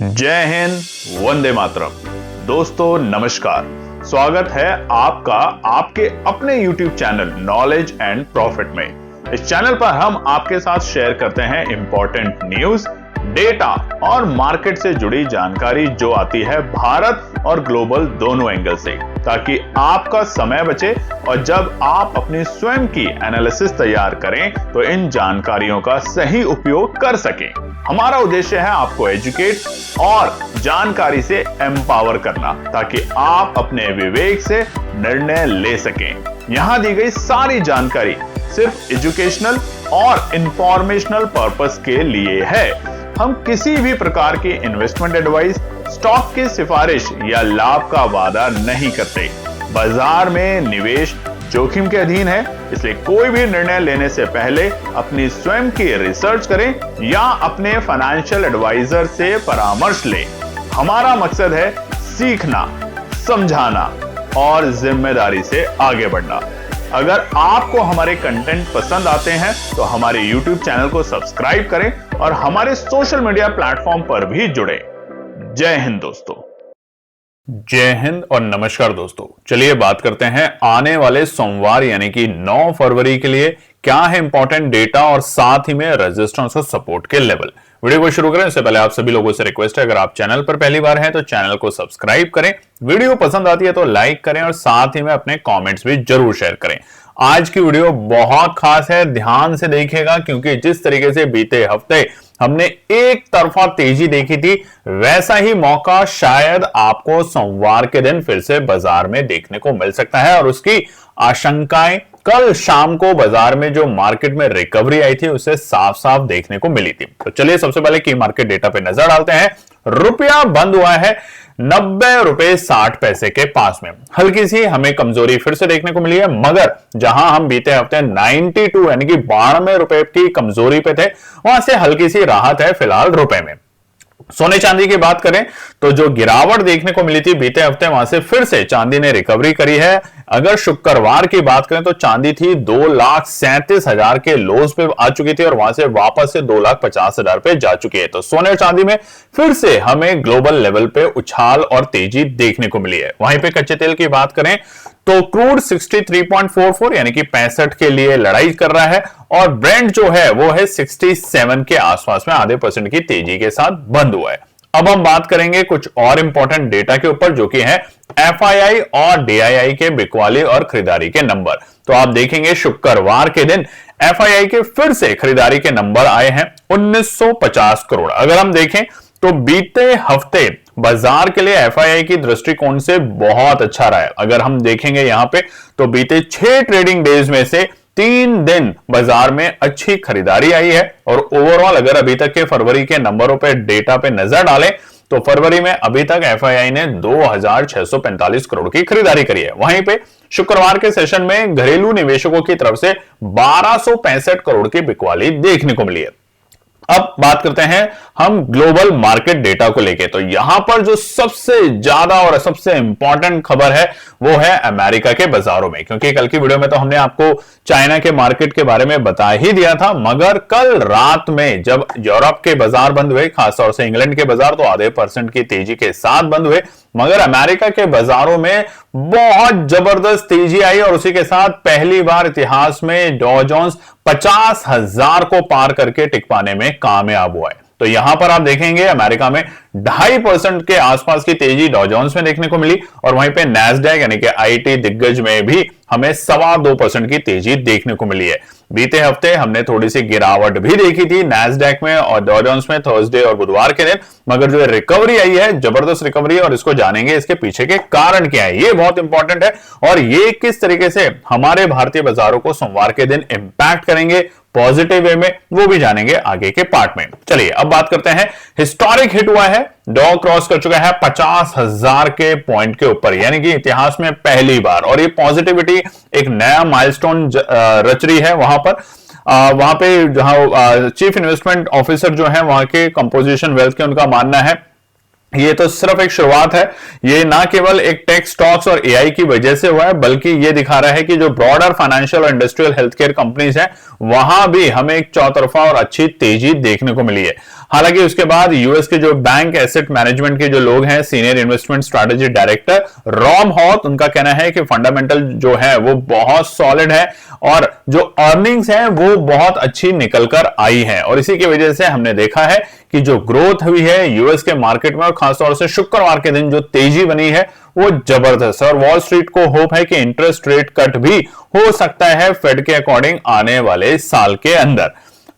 जय हिंद, वंदे मातरम। दोस्तों नमस्कार, स्वागत है आपका आपके अपने YouTube channel knowledge and profit में। इस चैनल पर हम आपके साथ शेयर करते हैं इंपॉर्टेंट न्यूज, डेटा और मार्केट से जुड़ी जानकारी जो आती है भारत और ग्लोबल दोनों एंगल से, ताकि आपका समय बचे और जब आप अपनी स्वयं की एनालिसिस तैयार करें तो इन जानकारियों का सही उपयोग कर सकें। हमारा उद्देश्य है आपको एजुकेट और जानकारी से एम्पावर करना, ताकि आप अपने विवेक से निर्णय ले सकें। यहां दी गई सारी जानकारी सिर्फ एजुकेशनल और इंफॉर्मेशनल पर्पस के लिए है। हम किसी भी प्रकार की इन्वेस्टमेंट एडवाइस, स्टॉक की सिफारिश या लाभ का वादा नहीं करते। बाजार में निवेश जोखिम के अधीन है, इसलिए कोई भी निर्णय लेने से पहले अपनी स्वयं की रिसर्च करें या अपने फाइनेंशियल एडवाइजर से परामर्श लें। हमारा मकसद है सीखना, समझाना और जिम्मेदारी से आगे बढ़ना। अगर आपको हमारे कंटेंट पसंद आते हैं तो हमारे YouTube चैनल को सब्सक्राइब करें और हमारे सोशल मीडिया प्लेटफॉर्म पर भी जुड़े। जय हिंद दोस्तों। जय हिंद और नमस्कार दोस्तों। चलिए बात करते हैं आने वाले सोमवार यानी कि 9 फरवरी के लिए क्या है इंपॉर्टेंट डेटा और साथ ही में रेजिस्टेंस और सपोर्ट के लेवल। वीडियो को शुरू करें उससे पहले आप सभी लोगों से रिक्वेस्ट है, अगर आप चैनल पर पहली बार हैं तो चैनल को सब्सक्राइब करें, वीडियो पसंद आती है तो लाइक करें और साथ ही में अपने कमेंट्स भी जरूर शेयर करें। आज की वीडियो बहुत खास है, ध्यान से देखिएगा, क्योंकि जिस तरीके से बीते हफ्ते हमने एक तरफा तेजी देखी थी, वैसा ही मौका शायद आपको सोमवार के दिन फिर से बाजार में देखने को मिल सकता है। और उसकी आशंकाएं कल शाम को बाजार में जो मार्केट में रिकवरी आई थी उससे साफ साफ देखने को मिली थी। तो चलिए सबसे पहले की मार्केट डेटा पे नजर डालते हैं। रुपया बंद हुआ है 90.60 रुपए के पास में। हल्की सी हमें कमजोरी फिर से देखने को मिली है, मगर जहां हम बीते हफ्ते 92 यानी कि 92 रुपए की कमजोरी पे थे, वहां से हल्की सी राहत है फिलहाल रुपए में। सोने चांदी की बात करें तो जो गिरावट देखने को मिली थी बीते हफ्ते, वहां से फिर से चांदी ने रिकवरी करी है। अगर शुक्रवार की बात करें तो चांदी थी 2,37,000 के लोज पे आ चुकी थी और वहां से वापस से 2,50,000 पे जा चुकी है। तो सोने और चांदी में फिर से हमें ग्लोबल लेवल पे उछाल और तेजी देखने को मिली है। वहीं पे कच्चे तेल की बात करें तो क्रूड 63.44 यानी कि 65 के लिए लड़ाई कर रहा है और ब्रेंट जो है वो है 67 के आसपास में आधे % की तेजी के साथ बंद हुआ है। अब हम बात करेंगे कुछ और इंपॉर्टेंट डेटा के ऊपर, जो कि है FII और DII के बिकवाली और खरीदारी के नंबर। तो आप देखेंगे शुक्रवार के दिन FII के फिर से खरीदारी के नंबर आए हैं 1950 करोड़। अगर हम देखें तो बीते हफ्ते बाजार के लिए FII की दृष्टिकोण से बहुत अच्छा रहा है। अगर हम देखेंगे यहां पे तो बीते 6 ट्रेडिंग डेज में से 3 दिन बाजार में अच्छी खरीदारी आई है। और ओवरऑल अगर अभी तक के फरवरी के नंबरों पे डेटा पे नजर डालें तो फरवरी में अभी तक FII ने 2,645 करोड़ की खरीदारी करी है। वहीं पे शुक्रवार के सेशन में घरेलू निवेशकों की तरफ से 1,265 करोड़ की बिकवाली देखने को मिली है। अब बात करते हैं हम ग्लोबल मार्केट डेटा को लेके। तो यहां पर जो सबसे ज्यादा और सबसे इंपॉर्टेंट खबर है वो है अमेरिका के बाजारों में, क्योंकि कल की वीडियो में तो हमने आपको चाइना के मार्केट के बारे में बता ही दिया था, मगर कल रात में जब यूरोप के बाजार बंद हुए, खासतौर से इंग्लैंड के बाजार तो आधे % की तेजी के साथ बंद हुए, मगर अमेरिका के बाजारों में बहुत जबरदस्त तेजी आई और उसी के साथ पहली बार इतिहास में डॉ जोन्स 50,000 को पार करके टिक पाने में कामयाब हुआ है। तो यहां पर आप देखेंगे अमेरिका में 2.5% के आसपास की तेजी डॉ जोन्स में देखने को मिली और वहीं पे नैस्डैक यानी कि IT दिग्गज में भी हमें 2.25% की तेजी देखने को मिली है। बीते हफ्ते हमने थोड़ी सी गिरावट भी देखी थी नैस्डैक में और डॉ जोन्स में थर्सडे और बुधवार के दिन, मगर जो रिकवरी आई है जबरदस्त रिकवरी है और इसको जानेंगे इसके पीछे के कारण क्या है, ये बहुत इंपॉर्टेंट है और ये किस तरीके से हमारे भारतीय बाजारों को सोमवार के दिन इंपैक्ट करेंगे पॉजिटिव वे में, वो भी जानेंगे आगे के पार्ट में। चलिए अब बात करते हैं, हिस्टोरिक हिट हुआ है, डॉ क्रॉस कर चुका है 50,000 के पॉइंट के ऊपर, यानी कि इतिहास में पहली बार, और ये पॉजिटिविटी एक नया माइलस्टोन रच रही है। वहां पे जहां चीफ इन्वेस्टमेंट ऑफिसर जो है वहां के कंपोजिशन वेल्थ के उनका मानना है ये तो सिर्फ एक शुरुआत है। ये ना केवल एक टेक स्टॉक्स और एआई की वजह से हुआ है, बल्कि ये दिखा रहा है कि जो ब्रॉडर फाइनेंशियल और इंडस्ट्रियल हेल्थ केयर कंपनीज हैं वहां भी हमें एक चौतरफा और अच्छी तेजी देखने को मिली है। हालांकि उसके बाद यूएस के जो बैंक एसेट मैनेजमेंट के जो लोग हैं, senior investment strategy director Rob Haworth, उनका कहना है कि फंडामेंटल जो है वो बहुत सॉलिड है और जो अर्निंग्स है वो बहुत अच्छी निकलकर आई है, और इसी की वजह से हमने देखा है कि जो ग्रोथ हुई है यूएस के मार्केट में और खासतौर से शुक्रवार के दिन जो तेजी बनी है वो जबरदस्त है। और वॉल स्ट्रीट को होप है कि इंटरेस्ट रेट कट भी हो सकता है फेड के अकॉर्डिंग आने वाले साल के अंदर।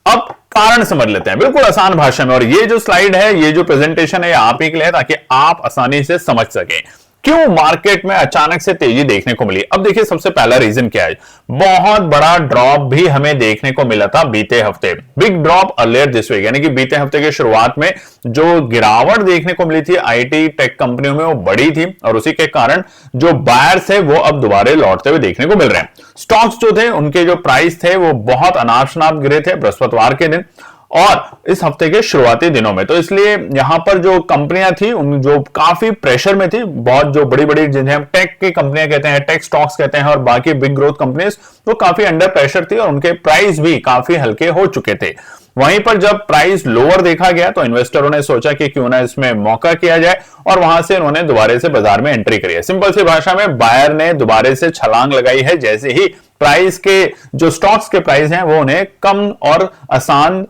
अब कारण समझ लेते हैं बिल्कुल आसान भाषा में, और ये जो स्लाइड है, ये जो प्रेजेंटेशन है, ये आप ही के लिए है ताकि आप आसानी से समझ सकें क्यों मार्केट में अचानक से तेजी देखने को मिली। अब देखिए सबसे पहला रीजन क्या है, बहुत बड़ा ड्रॉप भी हमें देखने को मिला था बीते हफ्ते, big drop earlier this week, यानी कि बीते हफ्ते के शुरुआत में जो गिरावट देखने को मिली थी आईटी टेक कंपनियों में वो बड़ी थी, और उसी के कारण जो बायर्स है वो अब दोबारा लौटते हुए देखने को मिल रहे हैं। स्टॉक्स जो थे उनके जो प्राइस थे वो बहुत अनाप शनाप गिरे थे बृहस्पतिवार के दिन और इस हफ्ते के शुरुआती दिनों में, तो इसलिए यहां पर जो कंपनियां थी उन जो काफी प्रेशर में थी, बहुत जो बड़ी बड़ी जिन्हें हम टेक की कंपनियां कहते हैं, टेक स्टॉक्स कहते हैं, और बाकी बिग ग्रोथ कंपनीज वो काफी अंडर प्रेशर थी और उनके प्राइस भी काफी हल्के हो चुके थे। वहीं पर जब प्राइस लोअर देखा गया तो इन्वेस्टरों ने सोचा कि क्यों ना इसमें मौका किया जाए, और वहां से उन्होंने दोबारा से बाजार में एंट्री करी है। सिंपल सी भाषा में बायर ने दोबारा से छलांग लगाई है जैसे ही प्राइस के जो स्टॉक्स के प्राइस हैं वो उन्हें कम और आसान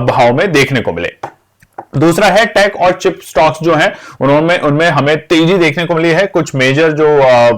भाव में देखने को मिले। दूसरा है टेक और चिप स्टॉक्स जो हैं उनमें हमें तेजी देखने को मिली है। कुछ मेजर जो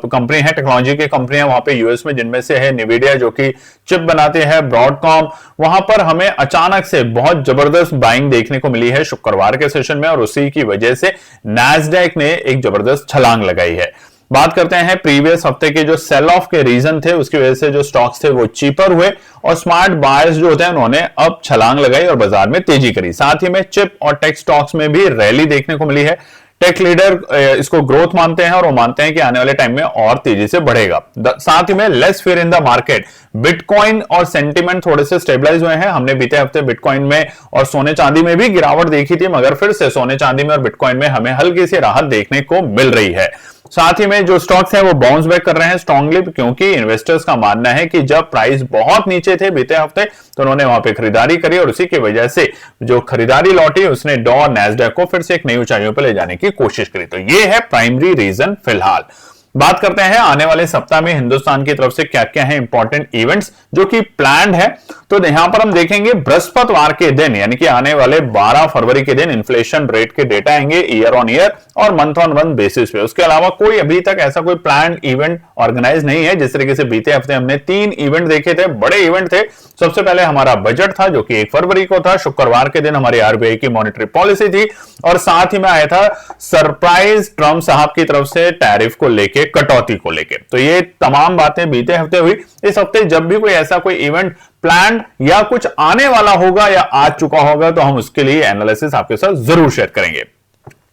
कंपनी है, टेक्नोलॉजी की कंपनियां वहां पे यूएस में, जिनमें से है निविडिया जो कि चिप बनाते हैं, ब्रॉडकॉम, वहां पर हमें अचानक से बहुत जबरदस्त बाइंग देखने को मिली है शुक्रवार के सेशन में, और उसी की वजह से नैस्डैक ने एक जबरदस्त छलांग लगाई है। बात करते हैं प्रीवियस हफ्ते के जो सेल ऑफ के रीजन थे, उसकी वजह से जो स्टॉक्स थे वो चीपर हुए और स्मार्ट बायर्स जो होते हैं उन्होंने अब छलांग लगाई और बाजार में तेजी करी। साथ ही में चिप और टेक स्टॉक्स में भी रैली देखने को मिली है। टेक लीडर इसको ग्रोथ मानते हैं और वो मानते हैं कि आने वाले टाइम में और तेजी से बढ़ेगा। साथ ही में less fear in the market, bitcoin और सेंटीमेंट थोड़े से स्टेबलाइज हुए हैं। हमने बीते हफ्ते बिटकॉइन में और सोने चांदी में भी गिरावट देखी थी, मगर फिर से सोने चांदी में और बिटकॉइन में हमें हल्की सी राहत देखने को मिल रही है। साथ ही में जो स्टॉक्स हैं वो बाउंस बैक कर रहे हैं स्ट्रांगली, क्योंकि इन्वेस्टर्स का मानना है कि जब प्राइस बहुत नीचे थे बीते हफ्ते तो उन्होंने वहां पे खरीदारी करी और उसी की वजह से जो खरीदारी लौटी उसने डॉ और नैस्डैक को फिर से एक नई ऊंचाइयों पर ले जाने की कोशिश करी। तो ये है प्राइमरी रीजन फिलहाल। बात करते हैं आने वाले सप्ताह में हिंदुस्तान की तरफ से क्या क्या है इंपॉर्टेंट इवेंट्स जो कि प्लान्ड है। तो यहां पर हम देखेंगे बृहस्पतिवार के दिन यानी कि आने वाले 12 फरवरी के दिन इन्फ्लेशन रेट के डेटा आएंगे ईयर ऑन ईयर और मंथ ऑन मंथ बेसिस पे। उसके अलावा कोई अभी तक ऐसा कोई प्लान्ड इवेंट ऑर्गेनाइज नहीं है। जिस तरीके से बीते हफ्ते हमने 3 इवेंट देखे थे, बड़े इवेंट थे। सबसे पहले हमारा बजट था जो कि 1 फरवरी को था, शुक्रवार के दिन हमारी आरबीआई की मॉनेटरी पॉलिसी थी और साथ ही में आया था सरप्राइज ट्रम्प साहब की तरफ से टैरिफ को लेके, कटौती को लेके। तो ये तमाम बातें बीते हफ्ते हुई। इस हफ्ते जब भी कोई ऐसा कोई इवेंट प्लान या कुछ आने वाला होगा या आ चुका होगा तो हम उसके लिए एनालिसिस आपके साथ जरूर शेयर करेंगे।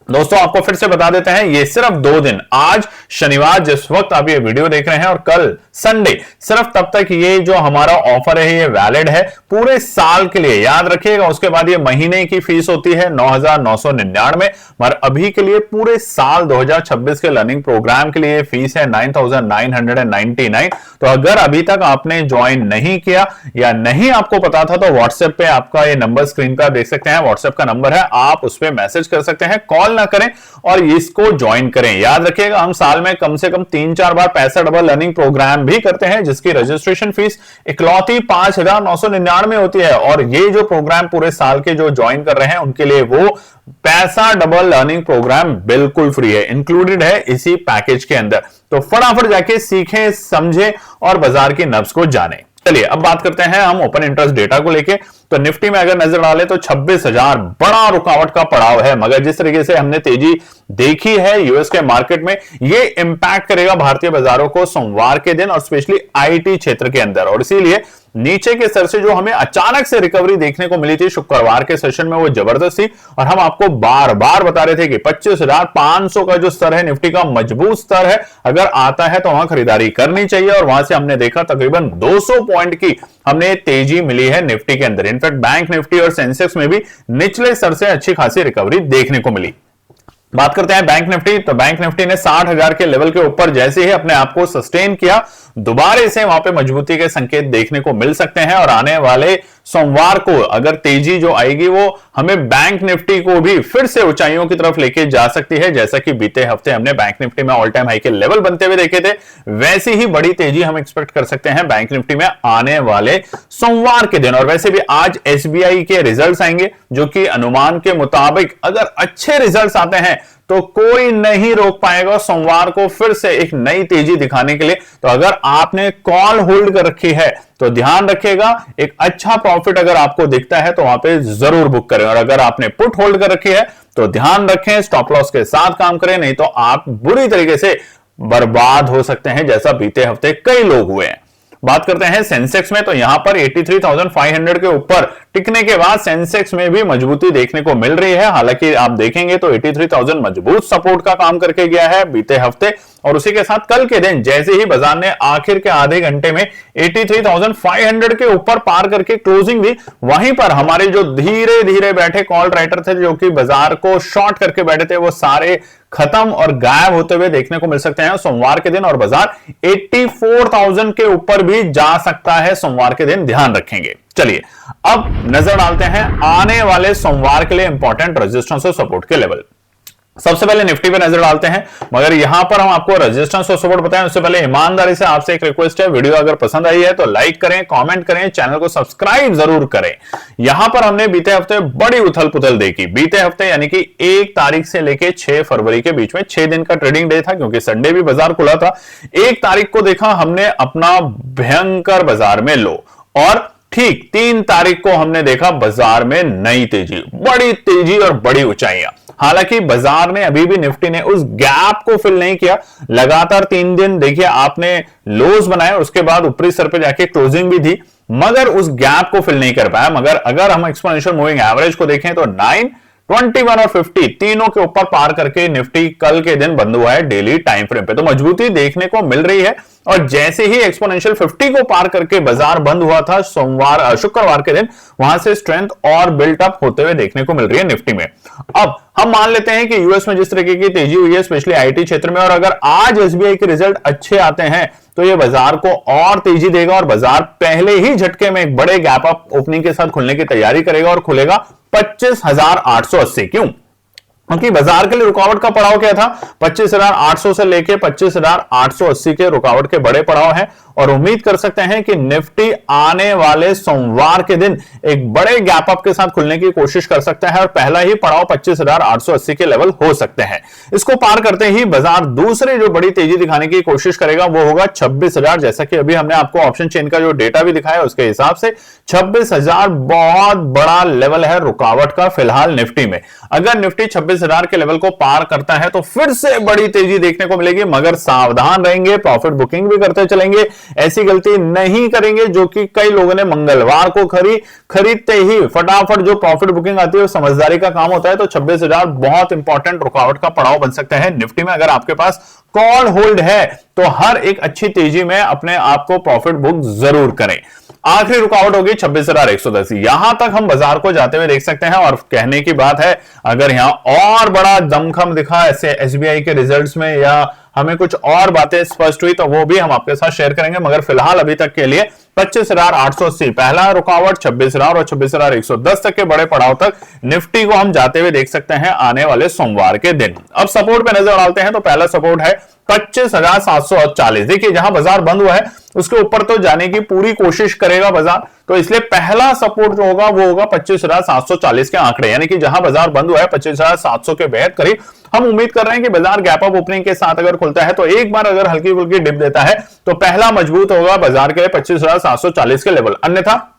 दोस्तों आपको फिर से बता देते हैं, ये सिर्फ 2 दिन, आज शनिवार जिस वक्त आप ये वीडियो देख रहे हैं और कल संडे, सिर्फ तब तक ये जो हमारा ऑफर है ये वैलिड है पूरे साल के लिए, याद रखिएगा। उसके बाद ये महीने की फीस होती है 9,999, मगर अभी के लिए पूरे साल 2026 के लर्निंग प्रोग्राम के लिए फीस है 9,999। तो अगर अभी तक आपने ज्वाइन नहीं किया या नहीं आपको पता था तो व्हाट्सएप पे आपका ये नंबर स्क्रीन पर देख सकते हैं, व्हाट्सएप का नंबर है, आप उस पर मैसेज कर सकते हैं, कॉल ना करें और इसको ज्वाइन करें। याद रखिएगा हम साल में कम से कम 3-4 बार पैसा डबल लर्निंग प्रोग्राम भी करते हैं जिसकी रजिस्ट्रेशन फीस इकलौती 5,999 होती है। और ये जो प्रोग्राम पूरे साल के जो ज्वाइन कर रहे हैं उनके लिए वो पैसा डबल लर्निंग प्रोग्राम बिल्कुल फ्री है, इंक्लूडेड है इसी पैकेज के अंदर। तो फटाफट जाके सीखें, समझें और बाजार की नब्ज को जानें। चलिए अब बात करते हैं हम ओपन इंटरेस्ट डेटा को लेके। तो निफ्टी में अगर नजर डालें तो 26,000 बड़ा रुकावट का पड़ाव है, मगर जिस तरीके से हमने तेजी देखी है यूएस के मार्केट में, ये इंपैक्ट करेगा भारतीय बाजारों को सोमवार के दिन और स्पेशली आईटी क्षेत्र के अंदर। और इसीलिए नीचे के स्तर से जो हमें अचानक से रिकवरी देखने को मिली थी शुक्रवार के सेशन में वो जबरदस्त थी और हम आपको बार बार बता रहे थे कि 25,500 का जो स्तर है निफ्टी का मजबूत स्तर है, अगर आता है तो वहां खरीदारी करनी चाहिए। और वहां से हमने देखा तकरीबन 200 पॉइंट की हमने तेजी मिली है निफ्टी के अंदर। इनफैक्ट बैंक निफ्टी और सेंसेक्स में भी निचले स्तर से अच्छी खासी रिकवरी देखने को मिली। बात करते हैं बैंक निफ्टी। तो बैंक निफ्टी ने 60,000 के लेवल के ऊपर जैसे ही अपने आप को सस्टेन किया, दोबारा से वहां पे मजबूती के संकेत देखने को मिल सकते हैं और आने वाले सोमवार को अगर तेजी जो आएगी वो हमें बैंक निफ्टी को भी फिर से ऊंचाइयों की तरफ लेके जा सकती है। जैसा कि बीते हफ्ते हमने बैंक निफ्टी में ऑल टाइम हाई के लेवल बनते हुए देखे थे, वैसी ही बड़ी तेजी हम एक्सपेक्ट कर सकते हैं बैंक निफ्टी में आने वाले सोमवार के दिन। और वैसे भी आज एसबीआई के रिजल्ट्स आएंगे, जो कि अनुमान के मुताबिक अगर अच्छे रिजल्ट्स आते हैं तो कोई नहीं रोक पाएगा सोमवार को फिर से एक नई तेजी दिखाने के लिए। तो अगर आपने कॉल होल्ड कर रखी है तो ध्यान रखिएगा, एक अच्छा प्रॉफिट अगर आपको दिखता है तो वहां पे जरूर बुक करें। और अगर आपने पुट होल्ड कर रखी है तो ध्यान रखें, स्टॉप लॉस के साथ काम करें, नहीं तो आप बुरी तरीके से बर्बाद हो सकते हैं, जैसा बीते हफ्ते कई लोग हुए हैं। बात करते हैं सेंसेक्स में, तो यहां पर 83,500 के ऊपर टिकने के बाद सेंसेक्स में भी मजबूती देखने को मिल रही है। हालांकि आप देखेंगे तो 83,000 मजबूत सपोर्ट का काम करके गया है बीते हफ्ते, और उसी के साथ कल के दिन जैसे ही बाजार ने आखिर के आधे घंटे में 83,500 के ऊपर पार करके क्लोजिंग दी, वहीं पर हमारे जो धीरे धीरे बैठे कॉल राइटर थे, जो कि बाजार को शॉर्ट करके बैठे थे, वो सारे खत्म और गायब होते हुए देखने को मिल सकते हैं सोमवार के दिन। और बाजार 84,000 के ऊपर भी जा सकता है सोमवार के दिन, ध्यान रखेंगे। चलिए अब नजर डालते हैं आने वाले सोमवार के लिए इंपॉर्टेंट रेजिस्टेंस और सपोर्ट के लेवल। सबसे पहले निफ्टी पे नजर डालते हैं, मगर यहां पर हम आपको रेजिस्टेंस और सपोर्ट बताएं उससे पहले ईमानदारी से आपसे एक रिक्वेस्ट है, वीडियो अगर पसंद आई है तो लाइक करें, कमेंट करें, चैनल को सब्सक्राइब जरूर करें। यहां पर हमने बीते हफ्ते बड़ी उथल पुथल देखी। बीते हफ्ते यानी कि 1 तारीख से लेकर 6 फरवरी के बीच में 6 दिन का ट्रेडिंग डे था, क्योंकि संडे भी बाजार खुला था। 1 तारीख को देखा हमने अपना भयंकर बाजार में लो, और ठीक 3 तारीख को हमने देखा बाजार में नई तेजी, बड़ी तेजी और बड़ी ऊंचाइयां। हालांकि बाजार ने अभी भी निफ्टी ने उस गैप को फिल नहीं किया। लगातार 3 दिन देखिए आपने लोज बनाए, उसके बाद ऊपरी स्तर पे जाके क्लोजिंग भी थी, मगर उस गैप को फिल नहीं कर पाया। मगर अगर हम एक्सपोनेंशियल मूविंग एवरेज को देखें तो 9, 21 और 50 तीनों के ऊपर पार करके निफ्टी कल के दिन बंद हुआ है डेली टाइम फ्रेम पे। तो मजबूती देखने को मिल रही है, और जैसे ही एक्सपोनेंशियल 50 को पार करके बाजार बंद हुआ था शुक्रवार के दिन, वहां से स्ट्रेंथ और बिल्ट अप होते हुए देखने को मिल रही है निफ्टी में। अब हम मान लेते हैं कि यूएस में जिस तरीके की तेजी हुई है, स्पेशली आईटी क्षेत्र में, और अगर आज एसबीआई के रिजल्ट अच्छे आते हैं तो ये बाजार को और तेजी देगा, और बाजार पहले ही झटके में एक बड़े गैप अप ओपनिंग के साथ खुलने की तैयारी करेगा और खुलेगा 25,880। क्यों? क्योंकि बाजार के लिए रुकावट का पड़ाव क्या था? 25,800 से लेके 25,880 के रुकावट के बड़े पड़ाव हैं, और उम्मीद कर सकते हैं कि निफ्टी आने वाले सोमवार के दिन एक बड़े गैप अप के साथ खुलने की कोशिश कर सकता है, और पहला ही पड़ाव 25,880 के लेवल हो सकते हैं। इसको पार करते ही बाजार दूसरी जो बड़ी तेजी दिखाने की कोशिश करेगा वो होगा 26,000। जैसा कि अभी हमने आपको ऑप्शन चेन का जो डेटा भी दिखाया उसके हिसाब से 26,000 बहुत बड़ा लेवल है रुकावट का फिलहाल निफ्टी में। अगर निफ्टी 26,000 के लेवल को पार करता है तो फिर से बड़ी तेजी देखने को मिलेगी, मगर सावधान रहेंगे, प्रॉफिट बुकिंग भी करते चलेंगे, ऐसी गलती नहीं करेंगे जो कि कई लोगों ने मंगलवार को खरीदते ही फटाफट जो प्रॉफिट बुकिंग आती है वो समझदारी का काम होता है। तो 26,000 बहुत इंपॉर्टेंट रुकावट का पड़ाव बन सकता है निफ्टी में। अगर आपके पास कॉल होल्ड है तो हर एक अच्छी तेजी में अपने आप को प्रॉफिट बुक जरूर करें। आखिरी रुकावट होगी 26,110। यहां तक हम बाजार को जाते हुए देख सकते हैं, और कहने की बात है अगर यहां और बड़ा दमखम दिखा ऐसे एसबीआई के रिजल्ट्स में, या हमें कुछ और बातें स्पष्ट हुई, तो वो भी हम आपके साथ शेयर करेंगे। मगर फिलहाल अभी तक के लिए 25,880 पहला रुकावट, 26,000 और 26,110 तक के बड़े पड़ाव तक निफ्टी को हम जाते हुए देख सकते हैं आने वाले सोमवार के दिन। अब सपोर्ट पे नजर डालते हैं, तो पहला सपोर्ट है 25,740। देखिए जहां बाजार बंद हुआ है उसके ऊपर तो जाने की पूरी कोशिश करेगा बाजार, तो इसलिए पहला सपोर्ट जो होगा वो होगा 25,740 के आंकड़े, यानी कि जहां बाजार बंद हुआ है 25,700 के बेहद करीब। हम उम्मीद कर रहे हैं कि बाजार गैप अप ओपनिंग के साथ अगर खुलता है तो एक बार अगर हल्की फुल्की डिप देता है तो पहला मजबूत होगा बाजार के 25,740 के लेवल, अन्यथा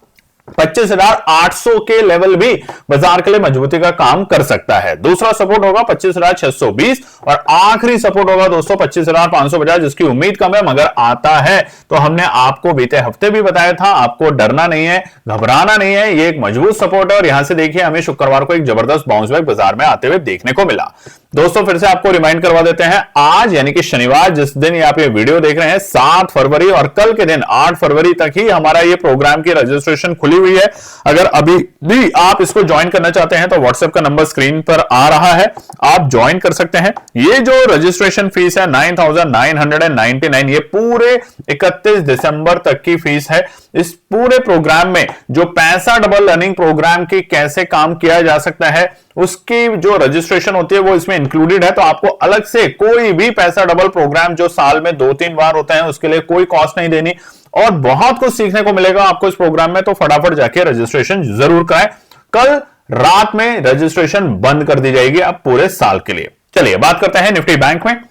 25,800 के लेवल भी बाजार के लिए मजबूती का काम कर सकता है। दूसरा सपोर्ट होगा 25,620, और आखिरी सपोर्ट होगा दोस्तों 25,550, जिसकी उम्मीद कम है मगर आता है। तो हमने आपको बीते हफ्ते भी बताया था, आपको डरना नहीं है, घबराना नहीं है, ये एक मजबूत सपोर्ट है। और यहां से देखिए हमें शुक्रवार को एक जबरदस्त बाउंस बैक बाजार में आते हुए देखने को मिला। दोस्तों फिर से आपको रिमाइंड करवा देते हैं, आज यानी कि शनिवार जिस दिन आप ये वीडियो देख रहे हैं 7 फरवरी, और कल के दिन 8 फरवरी तक ही हमारा ये प्रोग्राम की रजिस्ट्रेशन खुली हुई है। अगर अभी भी आप इसको ज्वाइन करना चाहते हैं तो व्हाट्सएप का नंबर स्क्रीन पर आ रहा है, आप ज्वाइन कर सकते हैं। ये जो रजिस्ट्रेशन फीस है 9,999, ये पूरे 31 दिसंबर तक की फीस है। इस पूरे प्रोग्राम में जो पैसा डबल लर्निंग प्रोग्राम की कैसे काम किया जा सकता है उसकी जो रजिस्ट्रेशन होती है वो इसमें इंक्लूडेड है। तो आपको अलग से कोई भी पैसा डबल प्रोग्राम जो साल में 2-3 बार होते हैं उसके लिए कोई कॉस्ट नहीं देनी और बहुत कुछ सीखने को मिलेगा आपको इस प्रोग्राम में। तो फटाफट जाके रजिस्ट्रेशन जरूर कराएं। कल रात में रजिस्ट्रेशन बंद कर दी जाएगी अब पूरे साल के लिए। चलिए बात करते हैं निफ्टी बैंक में।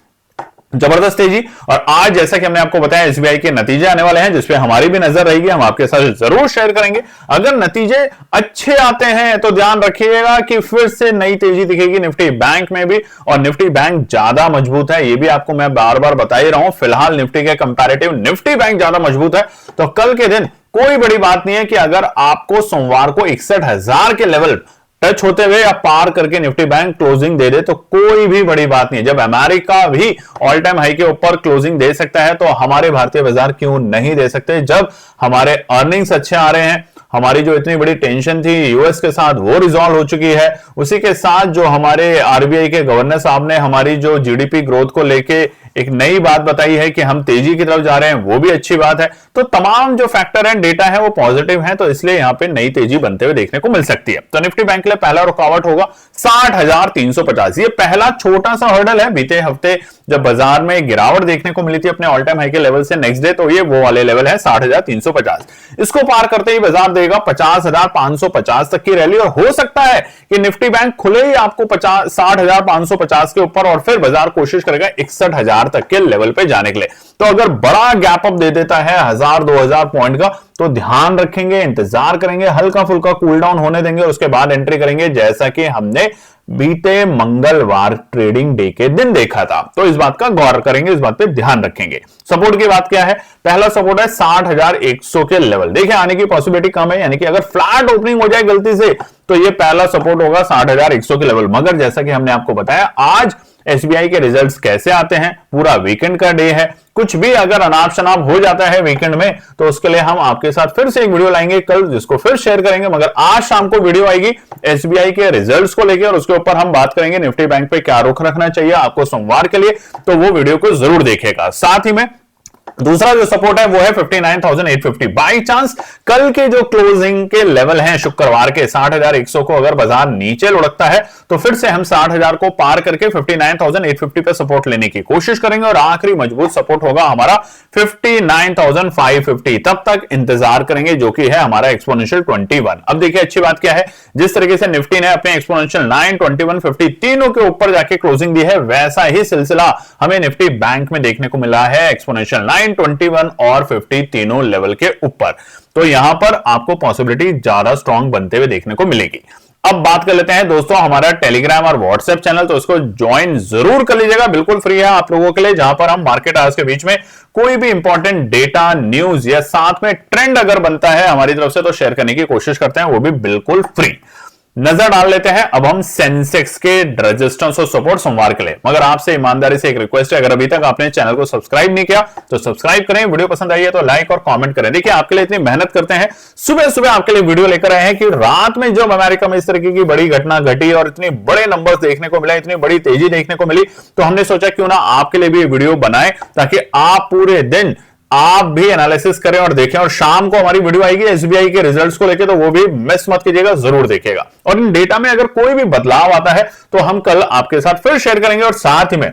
जबरदस्त तेजी और आज जैसा कि हमने आपको बताया एसबीआई के नतीजे आने वाले हैं जिसपे हमारी भी नजर रहेगी, हम आपके साथ जरूर शेयर करेंगे। अगर नतीजे अच्छे आते हैं तो ध्यान रखिएगा कि फिर से नई तेजी दिखेगी निफ्टी बैंक में भी और निफ्टी बैंक ज्यादा मजबूत है, ये भी आपको मैं बार बार बता ही रहा हूं। फिलहाल निफ्टी के कंपैरेटिव निफ्टी बैंक ज्यादा मजबूत है। तो कल के दिन कोई बड़ी बात नहीं है कि अगर आपको सोमवार को 61,000 के लेवल टच होते हुए या पार करके निफ्टी बैंक क्लोजिंग दे दे तो कोई भी बड़ी बात नहीं है। जब अमेरिका भी ऑल टाइम हाई के ऊपर क्लोजिंग दे सकता है तो हमारे भारतीय बाजार क्यों नहीं दे सकते। जब हमारे अर्निंग्स अच्छे आ रहे हैं, हमारी जो इतनी बड़ी टेंशन थी यूएस के साथ वो रिजॉल्व हो चुकी है, उसी के साथ जो हमारे आरबीआई के गवर्नर साहब ने हमारी जो जीडीपी ग्रोथ को लेके एक नई बात बताई है कि हम तेजी की तरफ जा रहे हैं, वो भी अच्छी बात है। तो तमाम जो फैक्टर एंड डेटा है वो पॉजिटिव है, तो इसलिए यहां पे नई तेजी बनते हुए देखने को मिल सकती है। तो निफ्टी बैंक के लिए पहला रुकावट होगा 60,350। ये पहला छोटा सा हर्डल है। बीते हफ्ते जब बाजार में गिरावट देखने को मिली थी अपने ऑल टाइम हाई के लेवल से नेक्स्ट डे, तो ये वो वाले लेवल है 60,350। इसको पार करते ही बाजार देगा 50,550 तक की रैली और हो सकता है कि निफ्टी बैंक खुले ही आपको 60,550 के ऊपर और फिर बाजार कोशिश करेगा 61,000 तक के लेवल पे जाने के लिए। तो अगर बड़ा गैप अप दे देता है 1,000-2,000 पॉइंट का तो ध्यान रखेंगे, इंतजार करेंगे, हल्का फुल्का कूल डाउन होने देंगे, उसके बाद एंट्री करेंगे जैसा कि हमने बीते मंगलवार ट्रेडिंग डे के दिन देखा था। तो इस बात का गौर करेंगे, इस बात पे ध्यान रखेंगे। सपोर्ट की बात क्या है? पहला सपोर्ट है 60,100 के लेवल। देखिए आने की पॉसिबिलिटी कम है, यानी कि अगर फ्लैट ओपनिंग हो जाए गलती से तो ये पहला सपोर्ट होगा 60,100 के लेवल। मगर जैसा कि हमने आपको बताया आज एसबीआई के रिजल्ट्स कैसे आते हैं, पूरा वीकेंड का डे है, कुछ भी अगर अनाप शनाप हो जाता है वीकेंड में तो उसके लिए हम आपके साथ फिर से एक वीडियो लाएंगे कल, जिसको फिर शेयर करेंगे। मगर आज शाम को वीडियो आएगी एसबीआई के रिजल्ट्स को लेकर और उसके ऊपर हम बात करेंगे निफ्टी बैंक पे क्या रुख रखना चाहिए आपको सोमवार के लिए, तो वो वीडियो को जरूर देखिएगा। साथ ही में दूसरा जो सपोर्ट है वो है 59,850। बाई चांस कल के जो क्लोजिंग के लेवल हैं शुक्रवार के 60,100 को अगर बाजार नीचे लुढ़कता है तो फिर से हम 60,000 को पार करके 59,850 पे सपोर्ट लेने की कोशिश करेंगे और आखिरी मजबूत सपोर्ट होगा हमारा 59,550। तब तक इंतजार करेंगे जो कि है हमारा एक्सपोनेंशियल 21। अब देखिए अच्छी बात क्या है, जिस तरीके से निफ्टी ने अपने एक्सपोनेंशियल 9, 21, 50 तीनों के ऊपर जाके क्लोजिंग दी है, वैसा ही सिलसिला हमें निफ्टी बैंक में देखने को मिला है एक्सपोनेंशियल 9, 21 और 50 तीनों लेवल के ऊपर। तो यहां पर आपको पॉसिबिलिटी ज्यादा स्ट्रांग बनते हुए देखने को मिलेगी। अब बात कर लेते हैं दोस्तों हमारा टेलीग्राम और व्हाट्सएप चैनल, तो इसको ज्वाइन जरूर कर लीजिएगा, बिल्कुल फ्री है आप लोगों के लिए, जहां पर हम मार्केट आवर्स के बीच में कोई भी इंपॉर्टेंट डेटा, न्यूज या साथ में ट्रेंड अगर बनता है हमारी तरफ से तो शेयर करने की कोशिश करते हैं, वो भी बिल्कुल फ्री। नजर डाल लेते हैं अब हम सेंसेक्स के रेजिस्टेंस और सपोर्ट सोमवार के लिए। मगर आपसे ईमानदारी से एक रिक्वेस्ट है, अगर अभी तक आपने चैनल को सब्सक्राइब नहीं किया तो सब्सक्राइब करें, वीडियो पसंद आई है तो लाइक और कमेंट करें। देखिए आपके लिए इतनी मेहनत करते हैं, सुबह सुबह आपके लिए वीडियो लेकर आए हैं कि रात में जब अमेरिका में इस तरीके की बड़ी घटना घटी और इतने बड़े नंबर्स देखने को मिला, इतनी बड़ी तेजी देखने को मिली, तो हमने सोचा क्यों ना आपके लिए भी वीडियो बनाए ताकि आप पूरे दिन आप भी एनालिसिस करें और देखें। और शाम को हमारी वीडियो आएगी एसबीआई के रिजल्ट्स को लेकर, तो वो भी मिस मत कीजिएगा, जरूर देखिएगा। और इन डेटा में अगर कोई भी बदलाव आता है तो हम कल आपके साथ फिर शेयर करेंगे। और साथ ही में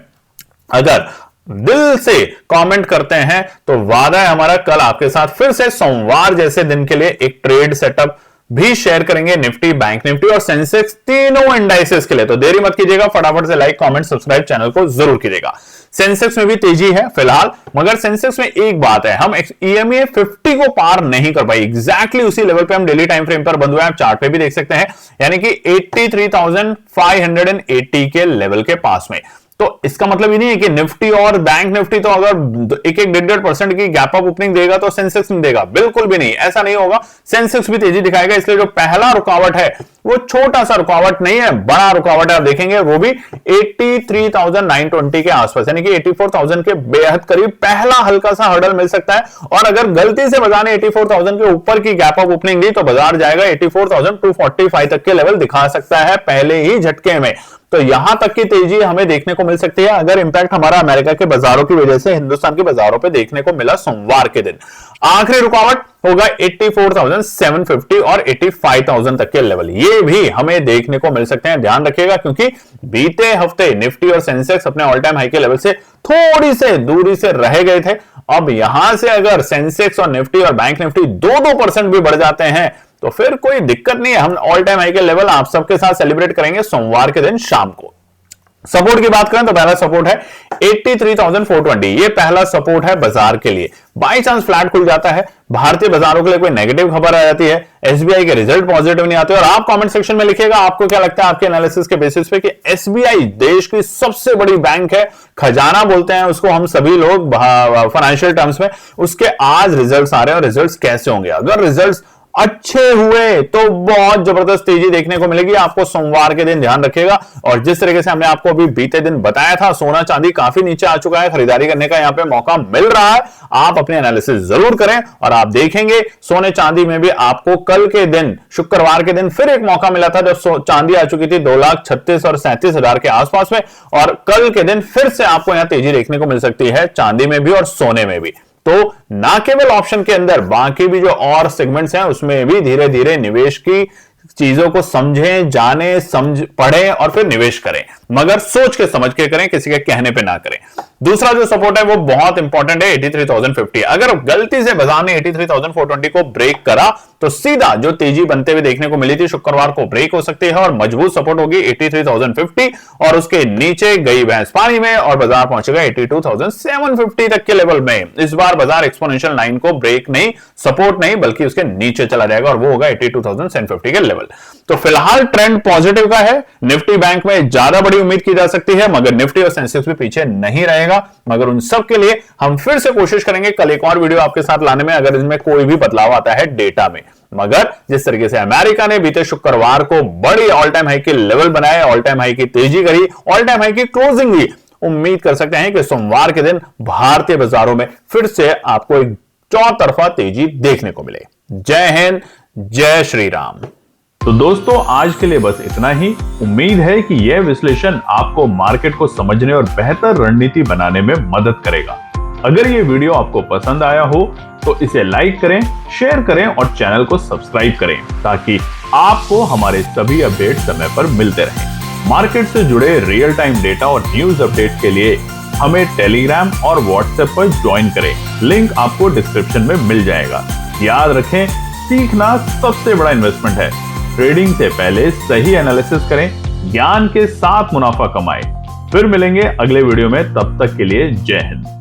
अगर दिल से कमेंट करते हैं तो वादा है हमारा कल आपके साथ फिर से सोमवार जैसे दिन के लिए एक ट्रेड सेटअप भी शेयर करेंगे निफ्टी, बैंक निफ्टी और सेंसेक्स तीनों इंडाइसेस के लिए। तो देरी मत कीजिएगा, फटाफट से लाइक, कमेंट, सब्सक्राइब चैनल को जरूर कीजिएगा। सेंसेक्स में भी तेजी है फिलहाल, मगर सेंसेक्स में एक बात है, हम EMA 50 को पार नहीं कर पाए। एग्जैक्टली उसी लेवल पे हम डेली टाइम फ्रेम पर बंद हुए, आप चार्ट पे भी देख सकते हैं, यानी कि 83,580 के लेवल के पास में। तो इसका मतलब ये नहीं है कि निफ्टी और बैंक निफ्टी तो अगर एक 1.5% की गैप अप ओपनिंग देगा तो सेंसेक्स नहीं देगा, बिल्कुल भी नहीं, ऐसा नहीं होगा। सेंसेक्स भी तेजी दिखाएगा। इसलिए जो पहला रुकावट है वो छोटा सा रुकावट नहीं है, बड़ा रुकावट है। आप देखेंगे वो भी 83,920 के आसपास, यानी कि 84,000 के बेहद करीब पहला हल्का सा हर्डल मिल सकता है। और अगर गलती से बाजार ने 84,000 के ऊपर की गैप अप ओपनिंग दी तो बाजार जाएगा 84,245 तक के लेवल दिखा सकता है पहले ही झटके में। तो यहां तक की तेजी हमें देखने को मिल सकती है अगर इंपैक्ट हमारा अमेरिका के बाजारों की वजह से हिंदुस्तान के बाजारों पे देखने को मिला सोमवार के दिन। आखिरी रुकावट होगा 84,750 और 85,000 तक के लेवल, ये भी हमें देखने को मिल सकते हैं। ध्यान रखिएगा, क्योंकि बीते हफ्ते निफ्टी और सेंसेक्स अपने ऑल टाइम हाई के लेवल से थोड़ी से दूरी से रह गए थे। अब यहां से अगर सेंसेक्स और निफ्टी और बैंक निफ्टी 2% भी बढ़ जाते हैं तो फिर कोई दिक्कत नहीं है। हम ऑल टाइम हाई के लेवल आप सबके साथ सेलिब्रेट करेंगे सोमवार के दिन शाम को। सपोर्ट की बात करें तो पहला सपोर्ट है 83,420, ये पहला सपोर्ट है बाजार के लिए। बाई चांस फ्लैट खुल जाता है, भारतीय बाजारों के लिए कोई नेगेटिव खबर आ जाती है, एसबीआई के रिजल्ट पॉजिटिव नहीं आते, और आप कमेंट सेक्शन में लिखिएगा आपको क्या लगता है आपके एनालिसिस के बेसिस पे कि एसबीआई देश की सबसे बड़ी बैंक है, खजाना बोलते हैं उसको हम सभी लोग फाइनेंशियल टर्म्स में, उसके आज रिजल्ट्स आ रहे हैं और रिजल्ट्स कैसे होंगे। अगर रिजल्ट्स अच्छे हुए तो बहुत जबरदस्त तेजी देखने को मिलेगी आपको सोमवार के दिन, ध्यान रखिएगा। और जिस तरीके से हमने आपको अभी बीते दिन बताया था, सोना चांदी काफी नीचे आ चुका है, खरीदारी करने का यहां पे मौका मिल रहा है। आप अपने एनालिसिस जरूर करें और आप देखेंगे सोने चांदी में भी आपको कल के दिन शुक्रवार के दिन फिर एक मौका मिला था जब चांदी आ चुकी थी 2,36,000 और 37,000 के आसपास में, और कल के दिन फिर से आपको यहां तेजी देखने को मिल सकती है चांदी में भी और सोने में भी। तो ना केवल ऑप्शन के अंदर, बाकी भी जो और सेगमेंट्स हैं उसमें भी धीरे धीरे निवेश की चीजों को समझें, जाने, पढ़ें और फिर निवेश करें, मगर सोच के समझ के करें, किसी के कहने पे ना करें। दूसरा जो सपोर्ट है वो बहुत इंपॉर्टेंट है 83,050। अगर गलती से बाजार ने 83,420 को ब्रेक करा तो सीधा जो तेजी बनते हुए देखने को मिली थी शुक्रवार को ब्रेक हो सकती है और मजबूत सपोर्ट होगी 83,050, और उसके नीचे गई भैंस पानी में और बाजार पहुंचेगा 82,750 तक के लेवल में। इस बार बाजार एक्सपोनेंशियल लाइन को ब्रेक नहीं, सपोर्ट नहीं, बल्कि उसके नीचे चला जाएगा और वो होगा 82,750 के लेवल। तो फिलहाल ट्रेंड पॉजिटिव का है। निफ्टी बैंक में ज्यादा बड़ी उम्मीद की जा सकती है, मगर निफ्टी और सेंसेक्स भी पीछे नहीं रहेगा। मगर उन सब के लिए हम फिर से कोशिश करेंगे कल एक और वीडियो आपके साथ लाने में, अगर इसमें कोई भी बदलाव आता है डेटा में। मगर जिस तरीके से अमेरिका ने बीते शुक्रवार को बड़ी ऑल टाइम हाई के लेवल बनाए, ऑल टाइम हाई की तेजी करी, ऑल टाइम हाई की क्लोजिंग ली, उम्मीद कर सकते हैं कि सोमवार के दिन भारतीय बाजारों में फिर से आपको एक चौतरफा तेजी देखने को मिले। जय हिंद, जय श्री राम। तो दोस्तों आज के लिए बस इतना ही। उम्मीद है कि यह विश्लेषण आपको मार्केट को समझने और बेहतर रणनीति बनाने में मदद करेगा। अगर यह वीडियो आपको पसंद आया हो तो इसे लाइक करें, शेयर करें और चैनल को सब्सक्राइब करें, ताकि आपको हमारे सभी अपडेट समय पर मिलते रहें। मार्केट से जुड़े रियल टाइम डेटा और न्यूज अपडेट के लिए हमें टेलीग्राम और व्हाट्सएप पर ज्वाइन करें, लिंक आपको डिस्क्रिप्शन में मिल जाएगा। याद रखें, सीखना सबसे बड़ा इन्वेस्टमेंट है। ट्रेडिंग से पहले सही एनालिसिस करें, ज्ञान के साथ मुनाफा कमाएं। फिर मिलेंगे अगले वीडियो में, तब तक के लिए जय हिंद।